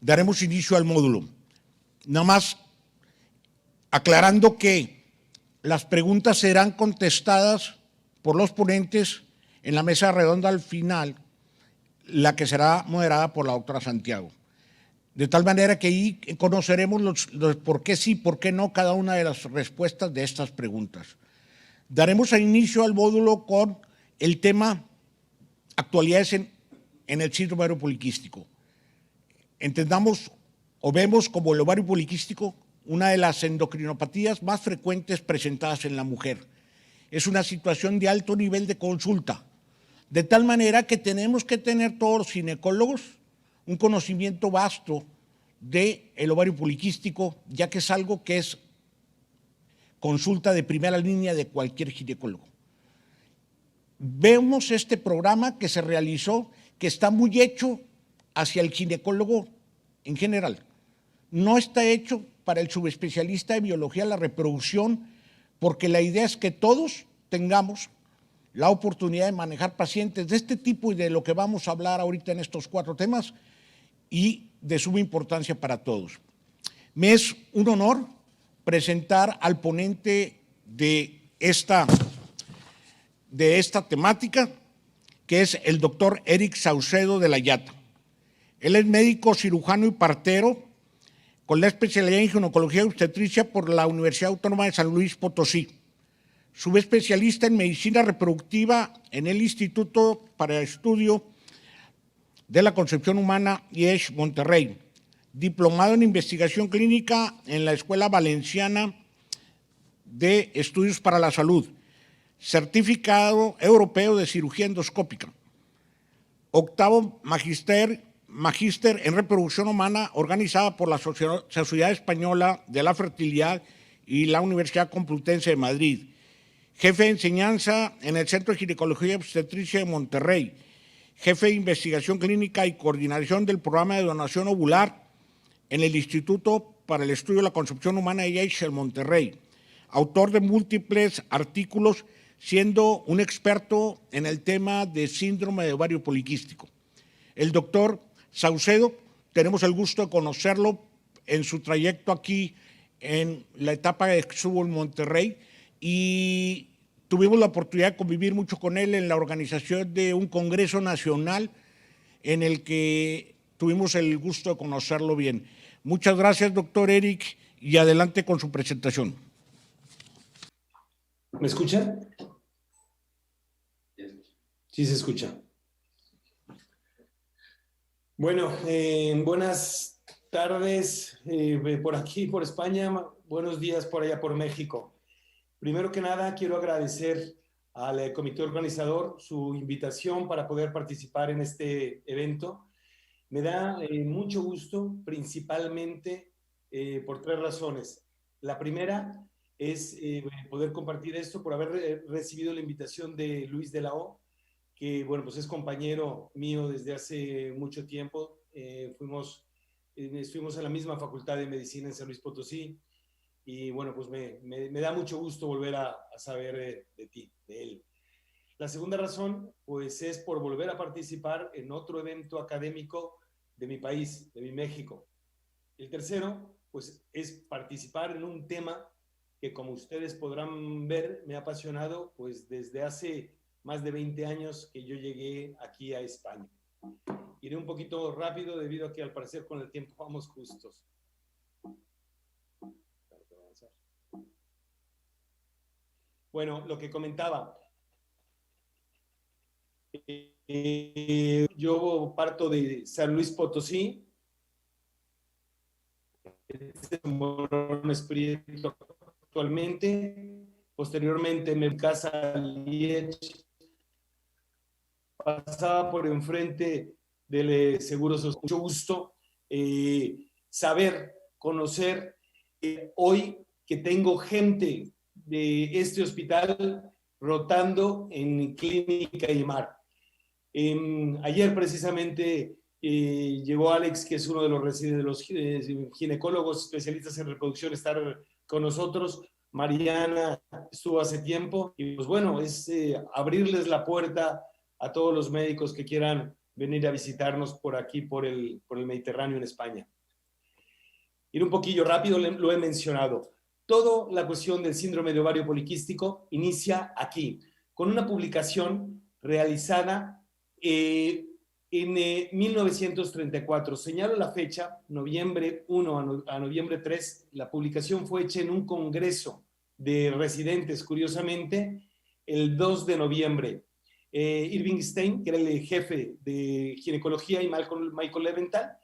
daremos inicio al módulo. Nada más aclarando que las preguntas serán contestadas por los ponentes en la mesa redonda al final, la que será moderada por la doctora Santiago. De tal manera que ahí conoceremos los por qué sí, por qué no, cada una de las respuestas de estas preguntas. Daremos inicio al módulo con el tema actualidades en el síndrome ovario poliquístico. Entendamos o vemos como el ovario poliquístico una de las endocrinopatías más frecuentes presentadas en la mujer. Es una situación de alto nivel de consulta, de tal manera que tenemos que tener todos los ginecólogos un conocimiento vasto del ovario poliquístico, ya que es algo que es consulta de primera línea de cualquier ginecólogo. Vemos este programa que se realizó, que está muy hecho hacia el ginecólogo en general. No está hecho para el subespecialista de biología de la reproducción, porque la idea es que todos tengamos la oportunidad de manejar pacientes de este tipo y de lo que vamos a hablar ahorita en estos 4 temas, y de suma importancia para todos. Me es un honor presentar al ponente de esta temática, que es el doctor Eric Saucedo de la Llata. Él es médico cirujano y partero con la especialidad en ginecología y obstetricia por la Universidad Autónoma de San Luis Potosí. Subespecialista en medicina reproductiva en el Instituto para el Estudio de la Concepción Humana IESH Monterrey. Diplomado en investigación clínica en la Escuela Valenciana de Estudios para la Salud. Certificado europeo de cirugía endoscópica. 8º magíster en reproducción humana organizada por la Sociedad Española de la Fertilidad y la Universidad Complutense de Madrid. Jefe de enseñanza en el Centro de Ginecología y Obstetricia de Monterrey. Jefe de investigación clínica y coordinación del programa de donación ovular en el Instituto para el Estudio de la Concepción Humana IESH en Monterrey. Autor de múltiples artículos, siendo un experto en el tema de síndrome de ovario poliquístico. El doctor Saucedo, tenemos el gusto de conocerlo en su trayecto aquí en la etapa que estuvo en Monterrey, y tuvimos la oportunidad de convivir mucho con él en la organización de un congreso nacional en el que tuvimos el gusto de conocerlo bien. Muchas gracias, doctor Eric, y adelante con su presentación. ¿Me escuchan? Sí, se escucha. Bueno, buenas tardes por aquí, por España, buenos días por allá, por México. Primero que nada, quiero agradecer al comité organizador su invitación para poder participar en este evento. Me da mucho gusto, principalmente por 3 razones. La primera es poder compartir esto por haber recibido la invitación de Luis de la O, que bueno, pues es compañero mío desde hace mucho tiempo. Estuvimos en la misma facultad de medicina en San Luis Potosí, y bueno, pues me da mucho gusto volver a saber de ti, de él. La segunda razón, pues es por volver a participar en otro evento académico de mi país, de mi México. El tercero, pues es participar en un tema que, como ustedes podrán ver, me ha apasionado pues desde hace más de 20 años que yo llegué aquí a España. Iré un poquito rápido debido a que al parecer con el tiempo vamos justos. Bueno, lo que comentaba, yo parto de San Luis Potosí, actualmente, posteriormente me casa a Liege, pasaba por enfrente del Seguro Social. Mucho gusto saber, conocer hoy que tengo gente de este hospital rotando en Clínica IMAR. Ayer precisamente llegó Alex, que es uno de los ginecólogos especialistas en reproducción, estar con nosotros. Mariana estuvo hace tiempo, y pues bueno, es abrirles la puerta a todos los médicos que quieran venir a visitarnos por aquí, por el Mediterráneo en España. Ir un poquillo rápido, lo he mencionado. Toda la cuestión del síndrome de ovario poliquístico inicia aquí, con una publicación realizada en 1934. Señalo la fecha, noviembre 1 a noviembre 3. La publicación fue hecha en un congreso de residentes, curiosamente, el 2 de noviembre. Irving Stein, que era el jefe de ginecología, y Michael Leventhal,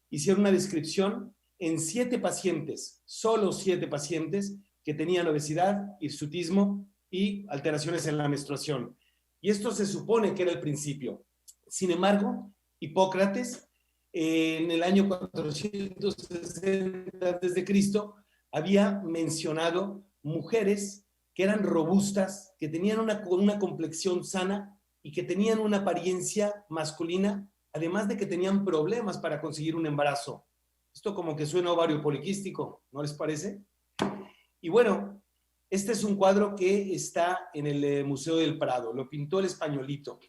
hicieron una descripción en 7 pacientes, solo 7 pacientes, que tenían obesidad, hirsutismo y alteraciones en la menstruación. Y esto se supone que era el principio. Sin embargo, Hipócrates, en el año 460 a.C., había mencionado mujeres que eran robustas, que tenían una complexión sana y que tenían una apariencia masculina, además de que tenían problemas para conseguir un embarazo. Esto como que suena a ovario poliquístico, ¿no les parece? Y bueno, este es un cuadro que está en el Museo del Prado, lo pintó el Españolito.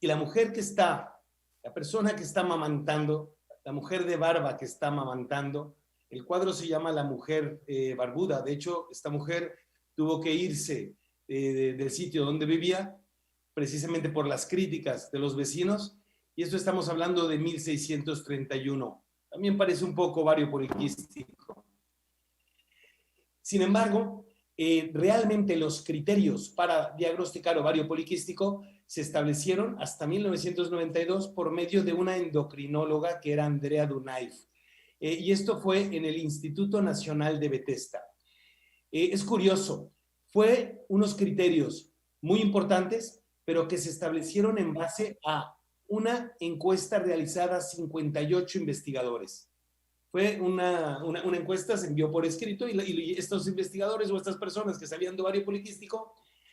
Y la mujer que está, la persona que está amamantando, la mujer de barba que está amamantando, el cuadro se llama La Mujer Barbuda. De hecho, esta mujer tuvo que irse del sitio donde vivía, precisamente por las críticas de los vecinos, y esto estamos hablando de 1631. También parece un poco ovario poliquístico. Sin embargo, realmente los criterios para diagnosticar ovario poliquístico se establecieron hasta 1992 por medio de una endocrinóloga que era Andrea Dunaif. Y esto fue en el Instituto Nacional de Bethesda. Es curioso, fue unos criterios muy importantes, pero que se establecieron en base a una encuesta realizada a 58 investigadores. Fue una encuesta, se envió por escrito, y estos investigadores o estas personas que sabían de ovario poliquístico,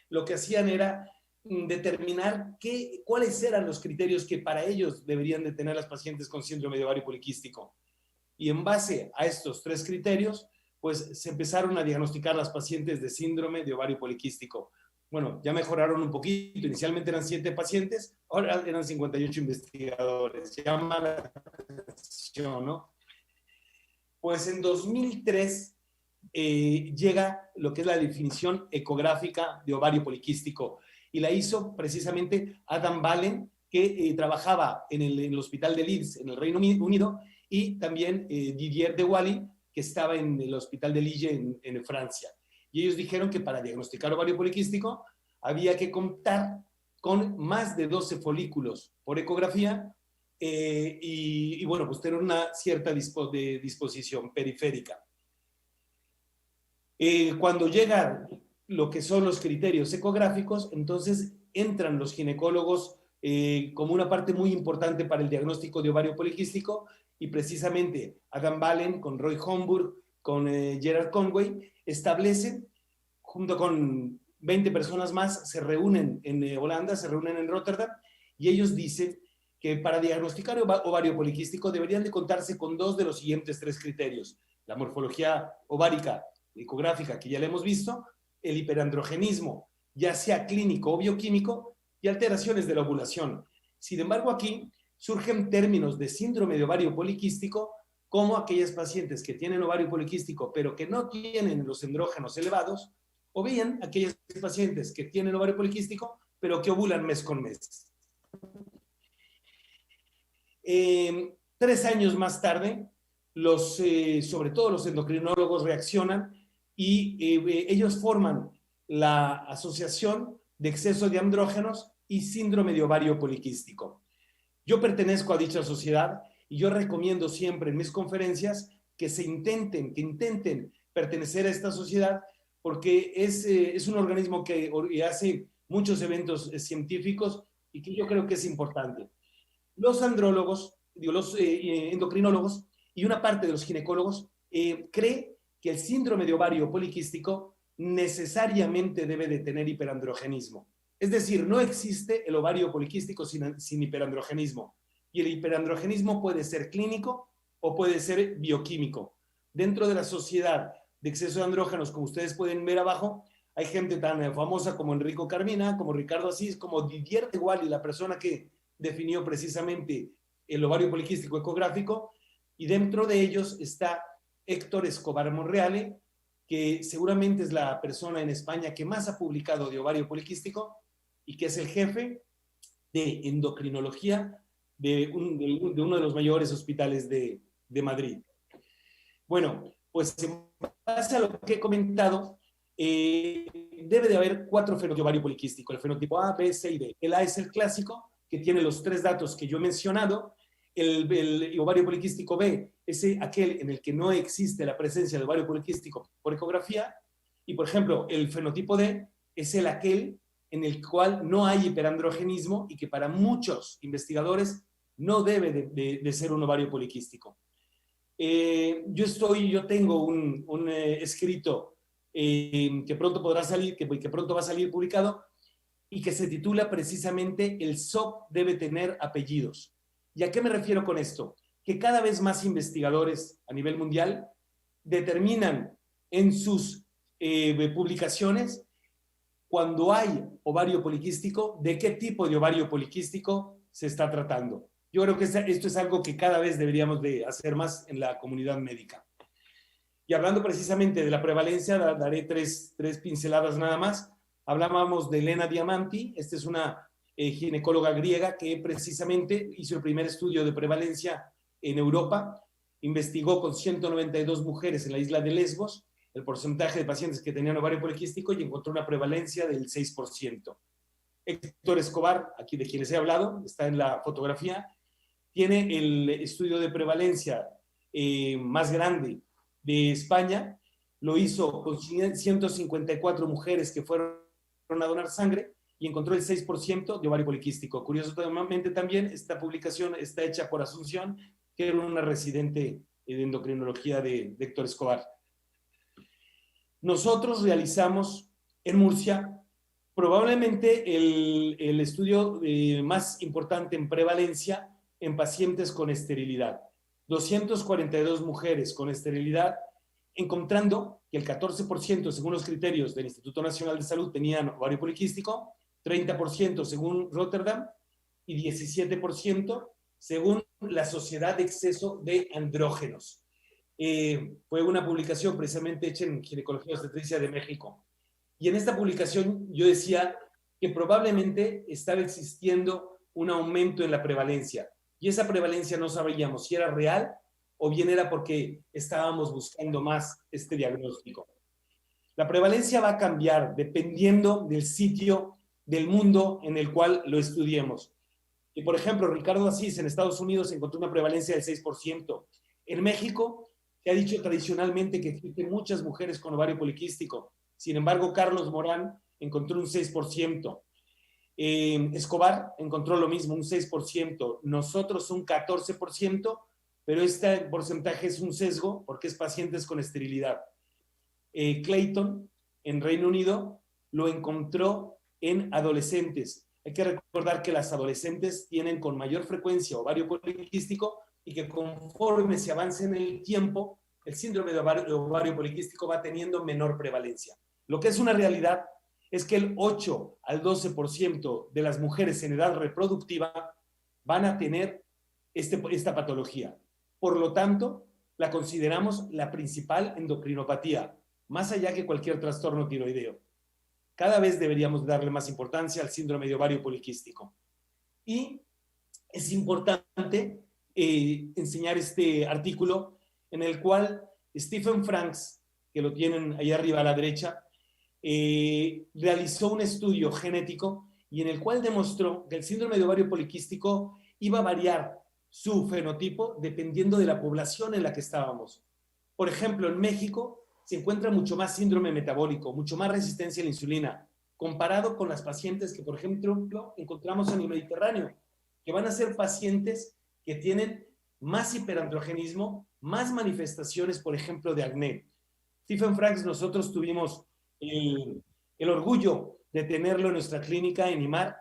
lo que hacían era determinar cuáles eran los criterios que para ellos deberían de tener las pacientes con síndrome de ovario poliquístico. Y en base a estos 3 criterios, pues se empezaron a diagnosticar las pacientes de síndrome de ovario poliquístico. Bueno, ya mejoraron un poquito, inicialmente eran 7 pacientes, ahora eran 58 investigadores. Llama la atención, ¿no? Pues en 2003 llega lo que es la definición ecográfica de ovario poliquístico, y la hizo precisamente Adam Ballen, que trabajaba en el hospital de Leeds, en el Reino Unido, y también Didier de Wally, que estaba en el hospital de Liege en Francia. Y ellos dijeron que para diagnosticar ovario poliquístico había que contar con más de 12 folículos por ecografía, y bueno, pues tener una cierta disposición periférica. Cuando llegan lo que son los criterios ecográficos, entonces entran los ginecólogos como una parte muy importante para el diagnóstico de ovario poliquístico, y precisamente Adam Ballen con Roy Homburg, con Gerard Conway, establecen, junto con 20 personas más, se reúnen en Holanda, se reúnen en Rotterdam, y ellos dicen que para diagnosticar ovario poliquístico deberían de contarse con 2 de los siguientes 3 criterios: la morfología ovárica ecográfica, que ya le hemos visto, el hiperandrogenismo, ya sea clínico o bioquímico, y alteraciones de la ovulación. Sin embargo, aquí surgen términos de síndrome de ovario poliquístico como aquellas pacientes que tienen ovario poliquístico pero que no tienen los andrógenos elevados, o bien aquellas pacientes que tienen ovario poliquístico pero que ovulan mes con mes. 3 años más tarde, sobre todo los endocrinólogos reaccionan, y ellos forman la Asociación de Exceso de Andrógenos y Síndrome de Ovario Poliquístico. Yo pertenezco a dicha sociedad, y yo recomiendo siempre en mis conferencias que intenten pertenecer a esta sociedad, porque es un organismo que hace muchos eventos científicos y que yo creo que es importante. Los andrólogos, los endocrinólogos y una parte de los ginecólogos cree que el síndrome de ovario poliquístico necesariamente debe de tener hiperandrogenismo. Es decir, no existe el ovario poliquístico sin hiperandrogenismo. Y el hiperandrogenismo puede ser clínico o puede ser bioquímico. Dentro de la sociedad de exceso de andrógenos, como ustedes pueden ver abajo, hay gente tan famosa como Enrico Carmina, como Ricardo Asís, como Didier de Wally, la persona que definió precisamente el ovario poliquístico ecográfico, y dentro de ellos está Héctor Escobar Monreale, que seguramente es la persona en España que más ha publicado de ovario poliquístico y que es el jefe de endocrinología de uno de los mayores hospitales de Madrid. Bueno, pues en base a lo que he comentado, debe de haber 4 fenotipos de ovario poliquístico, el fenotipo A, B, C y D. El A es el clásico, que tiene los 3 datos que yo he mencionado. El ovario poliquístico B es aquel en el que no existe la presencia de ovario poliquístico por ecografía. Y, por ejemplo, el fenotipo D es aquel en el cual no hay hiperandrogenismo y que para muchos investigadores no debe de ser un ovario poliquístico. Yo tengo un escrito que pronto podrá salir, que pronto va a salir publicado, y que se titula precisamente El SOP debe tener apellidos. ¿Y a qué me refiero con esto? Que cada vez más investigadores a nivel mundial determinan en sus publicaciones, cuando hay ovario poliquístico, de qué tipo de ovario poliquístico se está tratando. Yo creo que esto es algo que cada vez deberíamos de hacer más en la comunidad médica. Y hablando precisamente de la prevalencia, daré tres pinceladas nada más. Hablábamos de Elena Diamanti, esta es una ginecóloga griega que precisamente hizo el primer estudio de prevalencia en Europa, investigó con 192 mujeres en la isla de Lesbos el porcentaje de pacientes que tenían ovario poliquístico y encontró una prevalencia del 6%. Héctor Escobar, aquí de quienes he hablado, está en la fotografía, tiene el estudio de prevalencia más grande de España, lo hizo con 154 mujeres que fueron a donar sangre y encontró el 6% de ovario poliquístico. Curiosamente también esta publicación está hecha por Asunción, que era una residente de endocrinología de Héctor Escobar. Nosotros realizamos en Murcia probablemente el estudio más importante en prevalencia en pacientes con esterilidad. 242 mujeres con esterilidad, encontrando que el 14% según los criterios del Instituto Nacional de Salud tenían ovario poliquístico, 30% según Rotterdam y 17% según la Sociedad de Exceso de Andrógenos. Fue una publicación precisamente hecha en Ginecología y Obstetricia de México. Y en esta publicación yo decía que probablemente estaba existiendo un aumento en la prevalencia. Y esa prevalencia no sabíamos si era real o bien era porque estábamos buscando más este diagnóstico. La prevalencia va a cambiar dependiendo del sitio del mundo en el cual lo estudiemos. Y por ejemplo, Ricardo Asís en Estados Unidos encontró una prevalencia del 6%. En México se ha dicho tradicionalmente que existen muchas mujeres con ovario poliquístico. Sin embargo, Carlos Morán encontró un 6%. Escobar encontró lo mismo, un 6%. Nosotros un 14%, pero este porcentaje es un sesgo porque es pacientes con esterilidad. Clayton, en Reino Unido, lo encontró en adolescentes. Hay que recordar que las adolescentes tienen con mayor frecuencia ovario poliquístico y que conforme se avance en el tiempo, el síndrome de ovario poliquístico va teniendo menor prevalencia. Lo que es una realidad es que el 8 al 12% de las mujeres en edad reproductiva van a tener esta patología. Por lo tanto, la consideramos la principal endocrinopatía, más allá que cualquier trastorno tiroideo. Cada vez deberíamos darle más importancia al síndrome de ovario poliquístico. Y es importante enseñar este artículo en el cual Stephen Franks, que lo tienen ahí arriba a la derecha, realizó un estudio genético y en el cual demostró que el síndrome de ovario poliquístico iba a variar su fenotipo dependiendo de la población en la que estábamos. Por ejemplo, en México se encuentra mucho más síndrome metabólico, mucho más resistencia a la insulina, comparado con las pacientes que, por ejemplo, encontramos en el Mediterráneo, que van a ser pacientes que tienen más hiperandrogenismo, más manifestaciones, por ejemplo, de acné. Stephen Franks, nosotros tuvimos el orgullo de tenerlo en nuestra clínica en IMAR,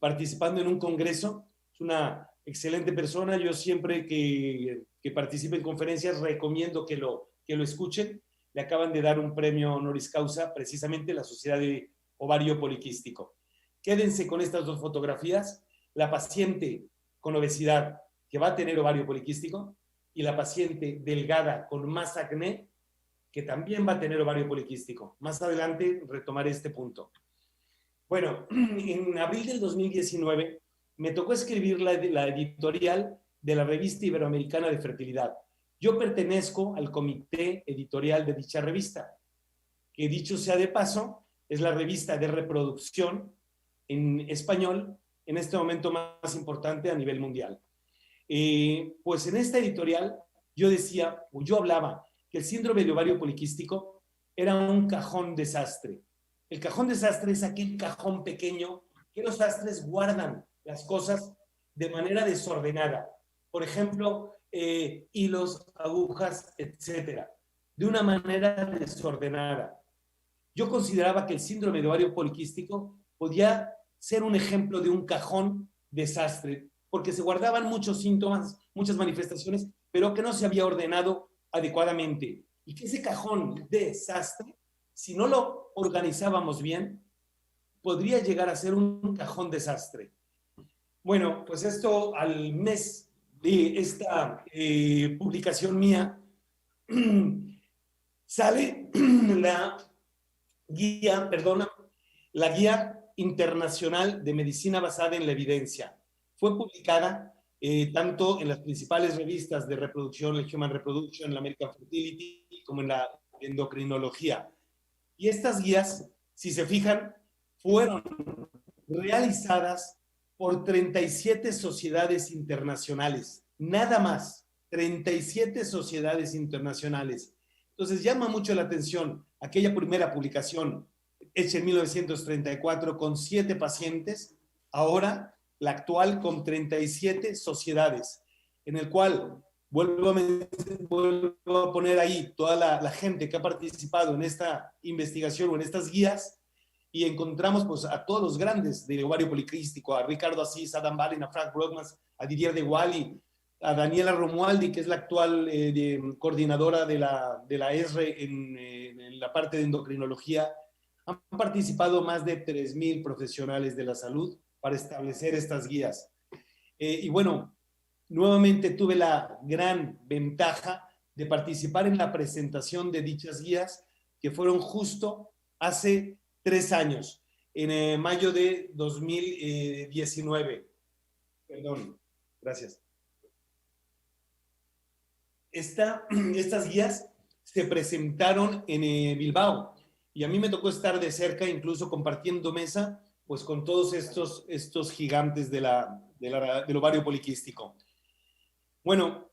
participando en un congreso. Es una excelente persona. Yo siempre que participe en conferencias recomiendo que lo escuchen. Le acaban de dar un premio honoris causa, precisamente la Sociedad de Ovario Poliquístico. Quédense con estas dos fotografías. la paciente con obesidad que va a tener ovario poliquístico y la paciente delgada con más acné que también va a tener ovario poliquístico. Más adelante retomaré este punto. Bueno, en abril del 2019 me tocó escribir la editorial de la Revista Iberoamericana de Fertilidad. Yo pertenezco al comité editorial de dicha revista, que dicho sea de paso, es la revista de reproducción en español en este momento más importante a nivel mundial. Pues en esta editorial yo decía, o yo hablaba, que el síndrome de ovario poliquístico era un cajón desastre. El cajón desastre es aquel cajón pequeño que los sastres guardan las cosas de manera desordenada. Por ejemplo, hilos, agujas, etcétera, de una manera desordenada. Yo consideraba que el síndrome de ovario poliquístico podía ser un ejemplo de un cajón desastre, porque se guardaban muchos síntomas, muchas manifestaciones, pero que no se había ordenado adecuadamente. Y que ese cajón desastre, si no lo organizábamos bien, podría llegar a ser un cajón desastre. Bueno, pues esto al mes de esta publicación mía, sale la guía internacional de medicina basada en la evidencia. Fue publicada tanto en las principales revistas de reproducción, el Human Reproduction, la American Fertility, como en la endocrinología. Y estas guías, si se fijan, fueron realizadas por 37 sociedades internacionales, nada más, 37 sociedades internacionales. Entonces llama mucho la atención aquella primera publicación hecha en 1934 con 7 pacientes, ahora la actual con 37 sociedades, en el cual vuelvo a poner ahí toda la gente que ha participado en esta investigación o en estas guías, y encontramos pues a todos los grandes del ovario poliquístico, a Ricardo Asís, a Dan Balin, a Frank Brugmans, a Didier de Wally, a Daniela Romualdi, que es la actual coordinadora de la ESRE en la parte de endocrinología. Han participado más de 3,000 profesionales de la salud para establecer estas guías. Y bueno, nuevamente tuve la gran ventaja de participar en la presentación de dichas guías, que fueron justo hace 3 años, en mayo de 2019. Perdón, gracias. Estas guías se presentaron en Bilbao y a mí me tocó estar de cerca, incluso compartiendo mesa, pues con todos estos gigantes del ovario poliquístico. Bueno,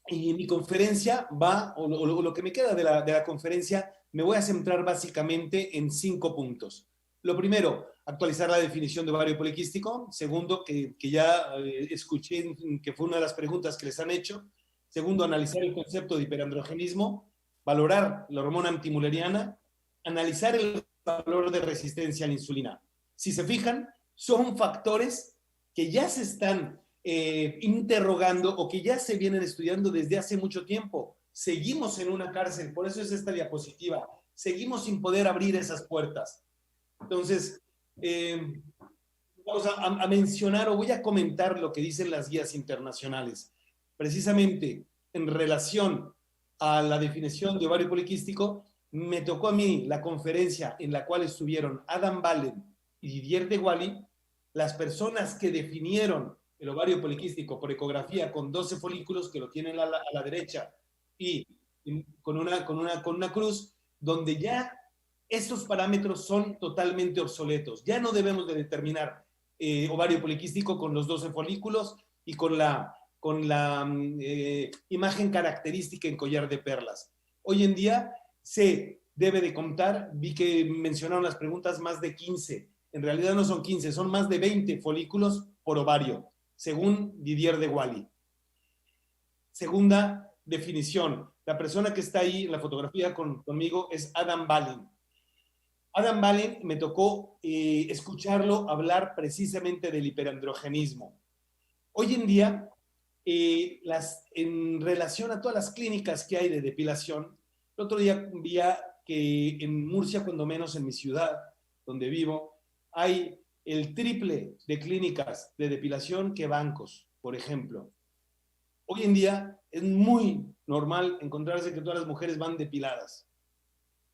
y mi conferencia va, o lo que me queda de la conferencia, me voy a centrar básicamente en 5 puntos. Lo primero, actualizar la definición de ovario poliquístico. Segundo, que ya escuché que fue una de las preguntas que les han hecho. Segundo, analizar el concepto de hiperandrogenismo, valorar la hormona antimuleriana, analizar el valor de resistencia a la insulina. Si se fijan, son factores que ya se están interrogando o que ya se vienen estudiando desde hace mucho tiempo. Seguimos en una cárcel, por eso es esta diapositiva. Seguimos sin poder abrir esas puertas. Entonces, vamos a mencionar o voy a comentar lo que dicen las guías internacionales. Precisamente en relación a la definición de ovario poliquístico, me tocó a mí la conferencia en la cual estuvieron Adam Ballen y Didier de Wally, las personas que definieron el ovario poliquístico por ecografía con 12 folículos, que lo tienen a la derecha, y con una cruz, donde ya estos parámetros son totalmente obsoletos. Ya no debemos de determinar ovario poliquístico con los 12 folículos y con la imagen característica en collar de perlas. Hoy en día se debe de contar, vi que mencionaron las preguntas, más de 15. En realidad no son 15, son más de 20 folículos por ovario, según Didier de Wally. Segunda definición, la persona que está ahí en la fotografía conmigo es Adam Balin. Adam Balin me tocó escucharlo hablar precisamente del hiperandrogenismo. Hoy en día, en relación a todas las clínicas que hay de depilación, el otro día vi que en Murcia, cuando menos en mi ciudad, donde vivo, hay el triple de clínicas de depilación que bancos, por ejemplo. Hoy en día es muy normal encontrarse que todas las mujeres van depiladas.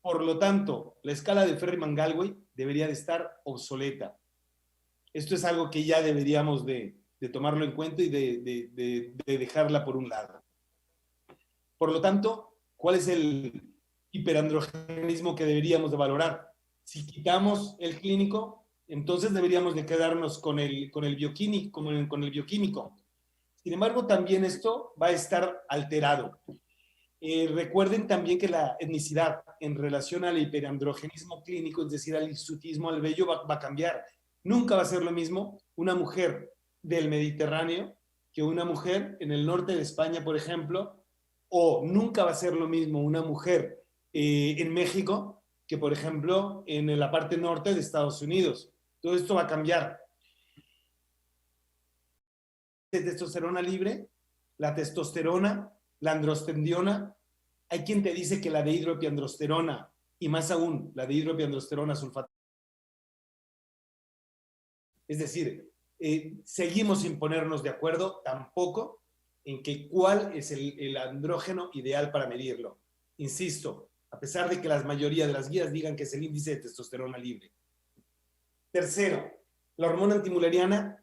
Por lo tanto, la escala de Ferryman-Gallwey debería de estar obsoleta. Esto es algo que ya deberíamos de tomarlo en cuenta y de dejarla por un lado. Por lo tanto, ¿cuál es el hiperandrogenismo que deberíamos de valorar? Si quitamos el clínico, entonces deberíamos de quedarnos con el bioquímico. Sin embargo, también esto va a estar alterado. Recuerden también que la etnicidad en relación al hiperandrogenismo clínico, es decir, al hirsutismo, al vello, va a cambiar. Nunca va a ser lo mismo una mujer del Mediterráneo que una mujer en el norte de España, por ejemplo, o nunca va a ser lo mismo una mujer en México que, por ejemplo, en la parte norte de Estados Unidos. Todo esto va a cambiar. La testosterona libre, la testosterona, la androstendiona. Hay quien te dice que la de hidroepiandrosterona, y más aún, la de hidroepiandrosterona sulfato. Es decir, seguimos sin ponernos de acuerdo tampoco en que cuál es el andrógeno ideal para medirlo. Insisto, a pesar de que la mayoría de las guías digan que es el índice de testosterona libre. Tercero, la hormona antimuleriana.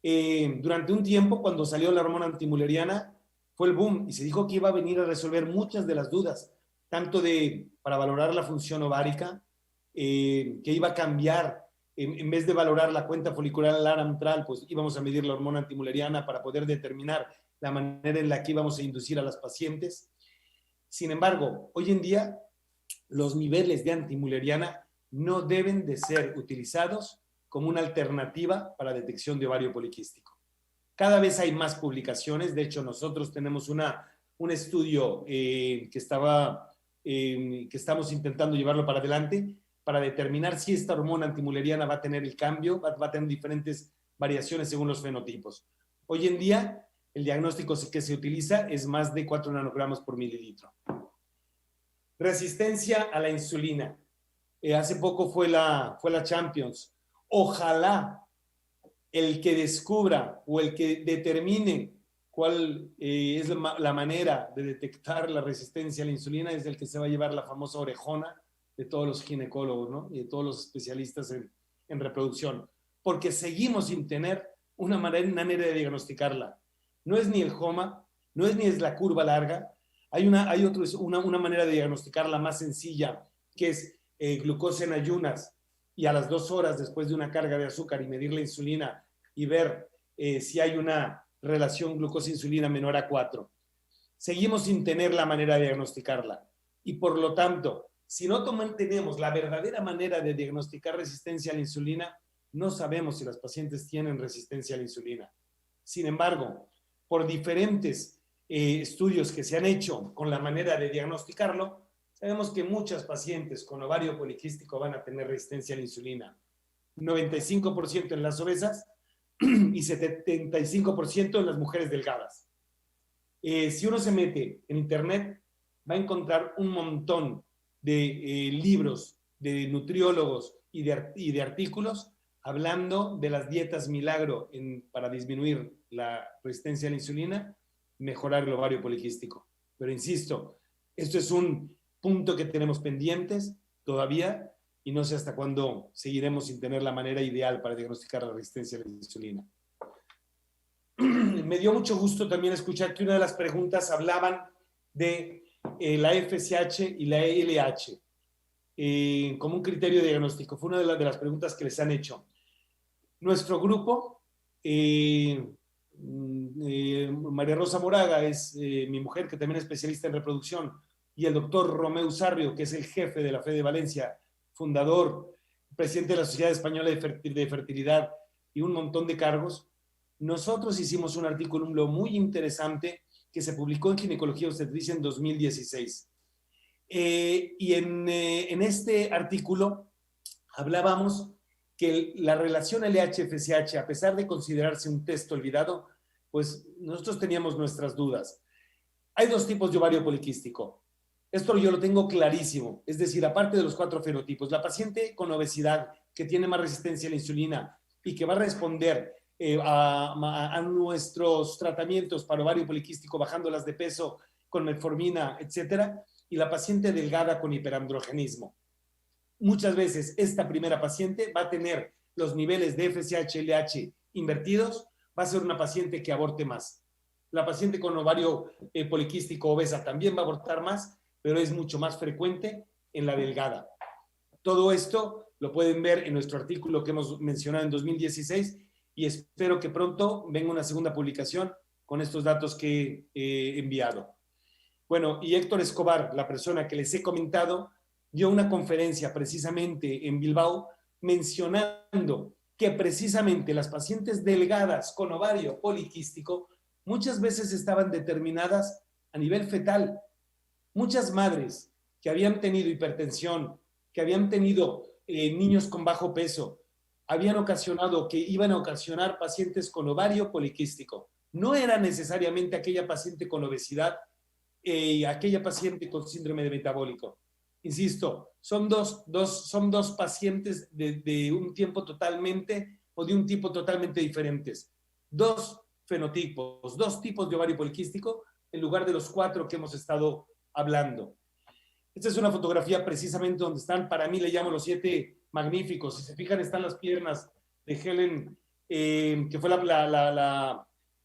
Durante un tiempo, cuando salió la hormona antimuleriana, fue el boom y se dijo que iba a venir a resolver muchas de las dudas, tanto para valorar la función ovárica, que iba a cambiar, en vez de valorar la cuenta folicular antral, pues íbamos a medir la hormona antimuleriana para poder determinar la manera en la que íbamos a inducir a las pacientes. Sin embargo, hoy en día, los niveles de antimuleriana no deben de ser utilizados como una alternativa para detección de ovario poliquístico. Cada vez hay más publicaciones. De hecho, nosotros tenemos un estudio que estamos intentando llevarlo para adelante para determinar si esta hormona antimuleriana va a tener el cambio, va a tener diferentes variaciones según los fenotipos. Hoy en día, el diagnóstico que se utiliza es más de 4 nanogramos por mililitro. Resistencia a la insulina. Hace poco fue la Champions. Ojalá el que descubra o el que determine cuál es la manera de detectar la resistencia a la insulina es el que se va a llevar la famosa orejona de todos los ginecólogos, ¿no? Y de todos los especialistas en reproducción, porque seguimos sin tener una manera de diagnosticarla. No es ni el HOMA, no es ni es la curva larga. Hay una manera de diagnosticarla más sencilla, que es glucosa en ayunas, y a las 2 horas después de una carga de azúcar y medir la insulina y ver si hay una relación glucosa-insulina menor a 4. Seguimos sin tener la manera de diagnosticarla. Y por lo tanto, si no tenemos la verdadera manera de diagnosticar resistencia a la insulina, no sabemos si las pacientes tienen resistencia a la insulina. Sin embargo, por diferentes estudios que se han hecho con la manera de diagnosticarlo, sabemos que muchas pacientes con ovario poliquístico van a tener resistencia a la insulina. 95% en las obesas y 75% en las mujeres delgadas. Si uno se mete en internet, va a encontrar un montón de libros de nutriólogos y de artículos hablando de las dietas milagro para disminuir la resistencia a la insulina, mejorar el ovario poliquístico. Pero insisto, esto es un punto que tenemos pendientes todavía y no sé hasta cuándo seguiremos sin tener la manera ideal para diagnosticar la resistencia a la insulina. Me dio mucho gusto también escuchar que una de las preguntas hablaban de la FSH y la LH como un criterio de diagnóstico. Fue una de las preguntas que les han hecho. Nuestro grupo, María Rosa Moraga es mi mujer, que también es especialista en reproducción, y el doctor Romeu Sarrio, que es el jefe de la FE de Valencia, fundador, presidente de la Sociedad Española de Fertilidad y un montón de cargos. Nosotros hicimos un artículo muy interesante que se publicó en Ginecología Obstetricia en 2016. Y en este artículo hablábamos que la relación LH-FSH, a pesar de considerarse un test olvidado, pues nosotros teníamos nuestras dudas. Hay 2 tipos de ovario poliquístico. Esto yo lo tengo clarísimo. Es decir, aparte de los 4 fenotipos, la paciente con obesidad que tiene más resistencia a la insulina y que va a responder a nuestros tratamientos para ovario poliquístico, bajándolas de peso con metformina, etcétera, y la paciente delgada con hiperandrogenismo. Muchas veces esta primera paciente va a tener los niveles de FSH-LH invertidos, va a ser una paciente que aborte más. La paciente con ovario poliquístico obesa también va a abortar más, pero es mucho más frecuente en la delgada. Todo esto lo pueden ver en nuestro artículo que hemos mencionado en 2016 y espero que pronto venga una segunda publicación con estos datos que he enviado. Bueno, y Héctor Escobar, la persona que les he comentado, dio una conferencia precisamente en Bilbao mencionando que precisamente las pacientes delgadas con ovario poliquístico muchas veces estaban determinadas a nivel fetal. Muchas madres que habían tenido hipertensión, que habían tenido niños con bajo peso, habían ocasionado, que iban a ocasionar pacientes con ovario poliquístico. No era necesariamente aquella paciente con obesidad y aquella paciente con síndrome de metabólico. Insisto, son dos pacientes de un tiempo totalmente o de un tipo totalmente diferentes. Dos fenotipos, dos tipos de ovario poliquístico en lugar de los 4 que hemos estado hablando. Esta es una fotografía precisamente donde están, para mí le llamo los 7 magníficos. Si se fijan, están las piernas de Helen, que fue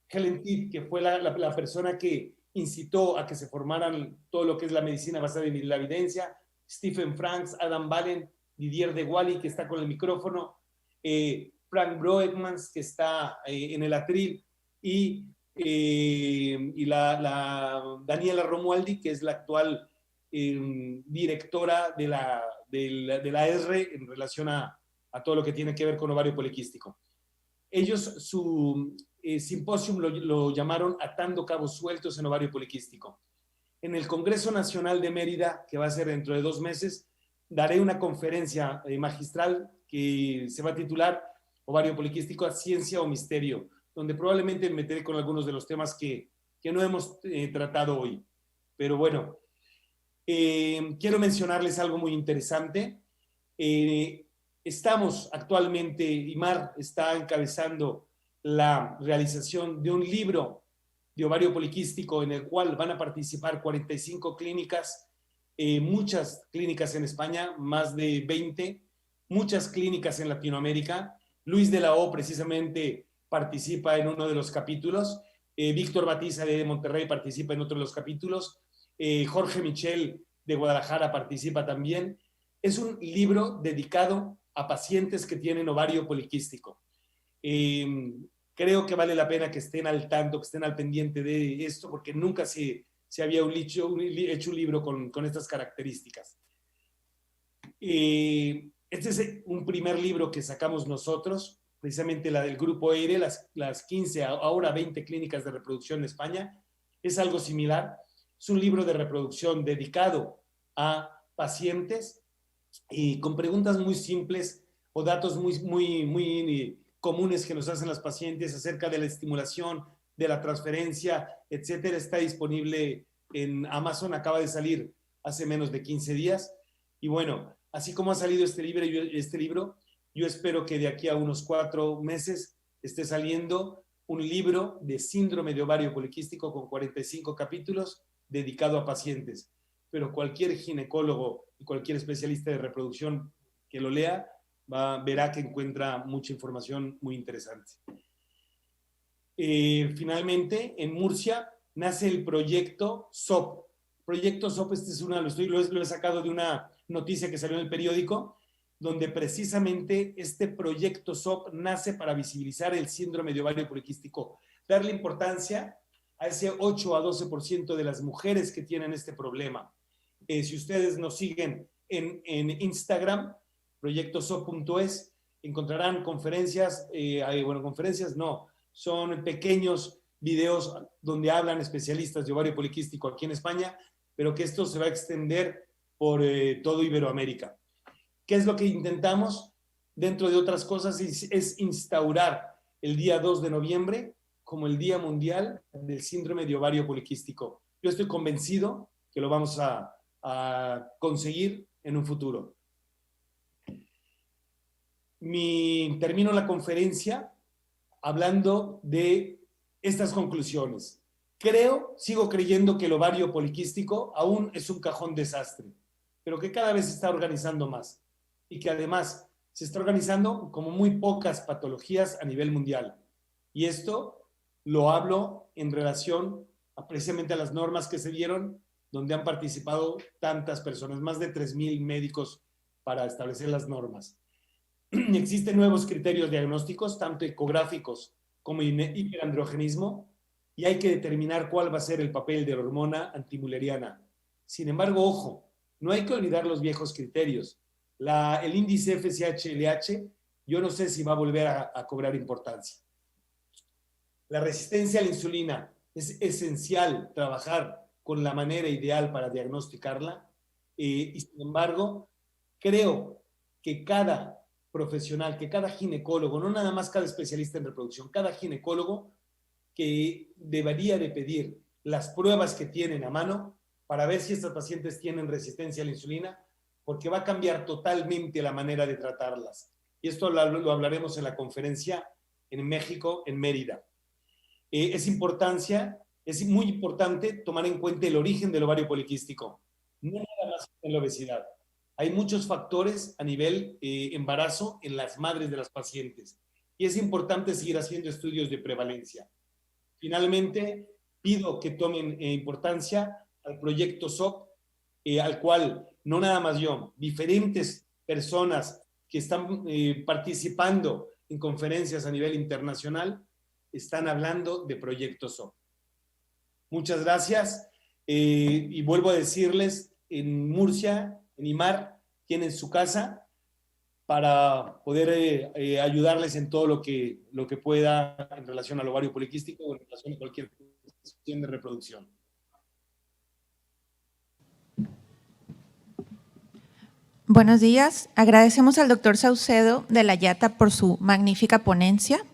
Helen Tidd, que fue la persona que incitó a que se formaran todo lo que es la medicina basada en la evidencia. Stephen Franks, Adam Ballen, Didier de Wally, que está con el micrófono, Frank Broekmans, que está en el atril, y la Daniela Romualdi, que es la actual directora de la ESRE en relación a todo lo que tiene que ver con ovario poliquístico. Ellos su simposium lo llamaron Atando cabos sueltos en ovario poliquístico. En el Congreso Nacional de Mérida, que va a ser dentro de 2 meses, daré una conferencia magistral que se va a titular Ovario poliquístico a ciencia o misterio, donde probablemente me meteré con algunos de los temas que no hemos tratado hoy. Pero bueno, quiero mencionarles algo muy interesante. Estamos actualmente, IMAR está encabezando la realización de un libro de ovario poliquístico en el cual van a participar 45 clínicas, muchas clínicas en España, más de 20, muchas clínicas en Latinoamérica. Luis de la O precisamente participa en uno de los capítulos, Víctor Batiza de Monterrey participa en otro de los capítulos, Jorge Michel de Guadalajara participa también. Es un libro dedicado a pacientes que tienen ovario poliquístico. Creo que vale la pena que estén al tanto, que estén al pendiente de esto, porque nunca se había hecho un libro con estas características. Este es un primer libro que sacamos nosotros, precisamente la del Grupo EIRE, las 15, ahora 20 clínicas de reproducción en España. Es algo similar. Es un libro de reproducción dedicado a pacientes y con preguntas muy simples o datos muy comunes que nos hacen las pacientes acerca de la estimulación, de la transferencia, etcétera. Está disponible en Amazon, acaba de salir hace menos de 15 días. Y bueno, así como ha salido este libro, yo espero que de aquí a unos 4 meses esté saliendo un libro de síndrome de ovario poliquístico con 45 capítulos dedicado a pacientes. Pero cualquier ginecólogo y cualquier especialista de reproducción que lo lea verá que encuentra mucha información muy interesante. Finalmente, en Murcia nace el proyecto SOP. Proyecto SOP, este es lo he sacado de una noticia que salió en el periódico, donde precisamente este proyecto SOP nace para visibilizar el síndrome de ovario poliquístico, darle importancia a ese 8 a 12% de las mujeres que tienen este problema. Si ustedes nos siguen en Instagram, proyectosop.es, encontrarán conferencias, conferencias no, son pequeños videos donde hablan especialistas de ovario poliquístico aquí en España, pero que esto se va a extender por todo Iberoamérica. ¿Qué es lo que intentamos? Dentro de otras cosas es instaurar el día 2 de noviembre como el Día Mundial del Síndrome de Ovario Poliquístico. Yo estoy convencido que lo vamos a conseguir en un futuro. termino la conferencia hablando de estas conclusiones. Sigo creyendo que el ovario poliquístico aún es un cajón desastre, pero que cada vez se está organizando más y que además se está organizando como muy pocas patologías a nivel mundial. Y esto lo hablo en relación precisamente a las normas que se dieron, donde han participado tantas personas, más de 3,000 médicos para establecer las normas. Existen nuevos criterios diagnósticos, tanto ecográficos como hiperandrogenismo, y hay que determinar cuál va a ser el papel de la hormona antimülleriana. Sin embargo, ojo, no hay que olvidar los viejos criterios. El índice FSH-LH, yo no sé si va a volver a cobrar importancia. La resistencia a la insulina, es esencial trabajar con la manera ideal para diagnosticarla, y sin embargo, creo que cada profesional, que cada ginecólogo, no nada más cada especialista en reproducción, cada ginecólogo que debería de pedir las pruebas que tienen a mano para ver si estas pacientes tienen resistencia a la insulina, porque va a cambiar totalmente la manera de tratarlas. Y esto lo hablaremos en la conferencia en México, en Mérida. Es muy importante tomar en cuenta el origen del ovario poliquístico. No nada más en la obesidad. Hay muchos factores a nivel embarazo en las madres de las pacientes. Y es importante seguir haciendo estudios de prevalencia. Finalmente, pido que tomen importancia al proyecto SOP, al cual no nada más yo, diferentes personas que están participando en conferencias a nivel internacional, están hablando de proyecto SOP. Muchas gracias. Y vuelvo a decirles, en Murcia, en IMAR, tienen su casa para poder ayudarles en todo lo que pueda en relación al ovario poliquístico o en relación a cualquier cuestión de reproducción. Buenos días. Agradecemos al doctor Saucedo de la Yata por su magnífica ponencia.